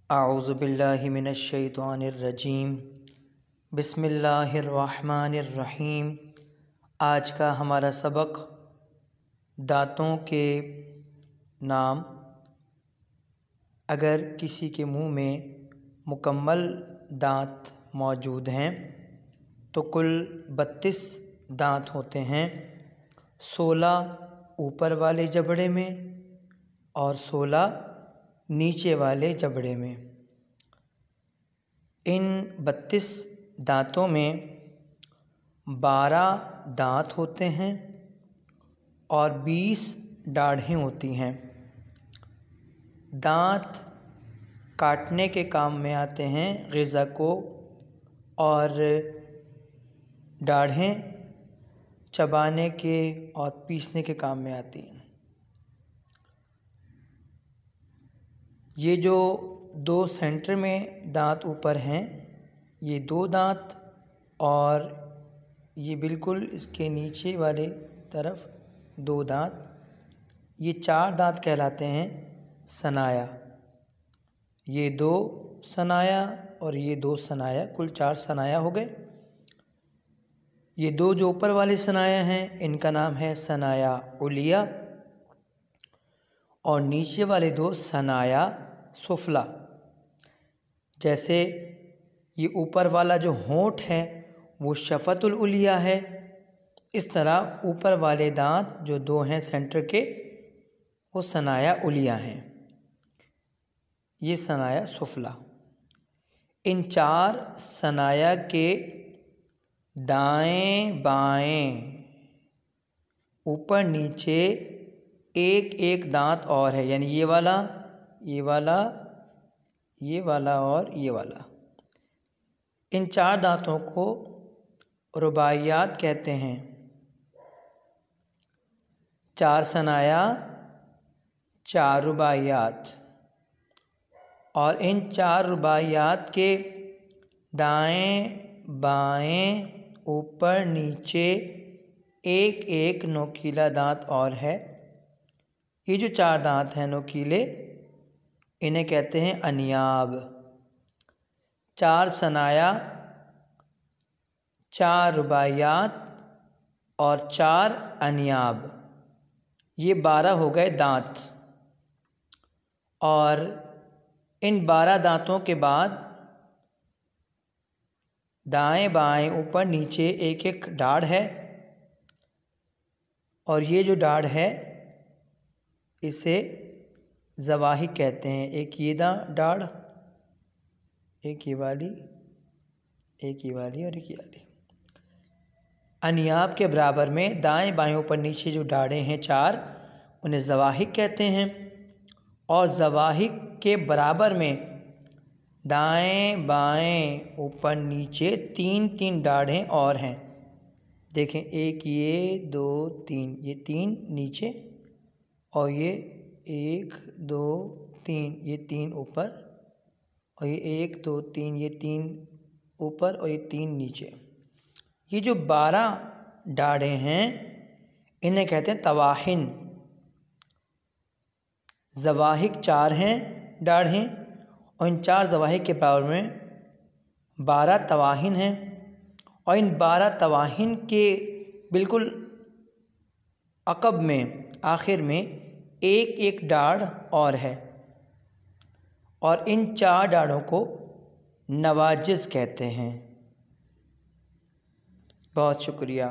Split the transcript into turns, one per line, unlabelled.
आऊज़ु बिल्लाहि मिनश शैतानिर रजीम। बिस्मिल्लाहिर्रहमानिर रहीम। आज का हमारा सबक दांतों के नाम। अगर किसी के मुंह में मुकम्मल दांत मौजूद हैं तो कुल 32 दांत होते हैं, 16 ऊपर वाले जबड़े में और 16 नीचे वाले जबड़े में। इन 32 दांतों में 12 दांत होते हैं और 20 दाढ़ें होती हैं। दांत काटने के काम में आते हैं ग़िज़ा को, और दाढ़ें चबाने के और पीसने के काम में आती हैं। ये जो 2 सेंटर में दांत ऊपर हैं, ये 2 दांत, और ये बिल्कुल इसके नीचे वाले तरफ 2 दांत, ये 4 दांत कहलाते हैं सनाया। ये 2 सनाया और ये 2 सनाया, कुल 4 सनाया हो गए। ये 2 जो ऊपर वाले सनाया हैं इनका नाम है सनाया उलिया, और नीचे वाले 2 सनाया सुफला। जैसे ये ऊपर वाला जो होंठ है वो शफ़तुल उलिया है, इस तरह ऊपर वाले दांत जो 2 हैं सेंटर के वो सनाया उलिया हैं, ये सनाया सुफला। इन 4 सनाया के दाएं बाएं ऊपर नीचे एक एक दांत और है, यानी ये वाला, ये वाला, ये वाला और ये वाला। इन 4 दांतों को रुबाइयात कहते हैं। 4 सनाया, 4 रुबाइयात, और इन 4 रुबाइयात के दाएं बाएं ऊपर नीचे एक एक नोकीला दांत और है। ये जो 4 दांत हैं नोकीले, इन्हें कहते हैं अनियाब। 4 सनाया, 4 रुबाइयात और 4 अनियाब, ये 12 हो गए दांत। और इन 12 दांतों के बाद दाएं बाएं ऊपर नीचे एक एक दाढ़ है, और ये जो दाढ़ है इसे ज़वाहिक कहते हैं। एक ये दाढ़, एक ये वाली, एक ये वाली और एक ये वाली। अनियाब के बराबर में दाएं बाएं ऊपर नीचे जो दाढ़ें हैं 4, उन्हें ज़वाहिक कहते हैं। और ज़वाहिक के बराबर में दाएं बाएं ऊपर नीचे 3 दाढ़ें और हैं। देखें, एक ये 2 3, ये 3 नीचे, और ये 1 2 3, ये 3 ऊपर, और ये 1 2 3, ये 3 ऊपर और ये 3 नीचे। ये जो 12 दाढ़ें हैं इन्हें कहते हैं तवाहिन। ज़वाहिक 4 हैं दाढ़ें, और इन 4 ज़वाहिक के बराबर में 12 तवाहिन हैं। और इन 12 तवाहिन के बिल्कुल अक़ब में, आखिर में एक एक दाढ़ और है, और इन 4 दाढ़ों को नवाजिज़ कहते हैं। बहुत शुक्रिया।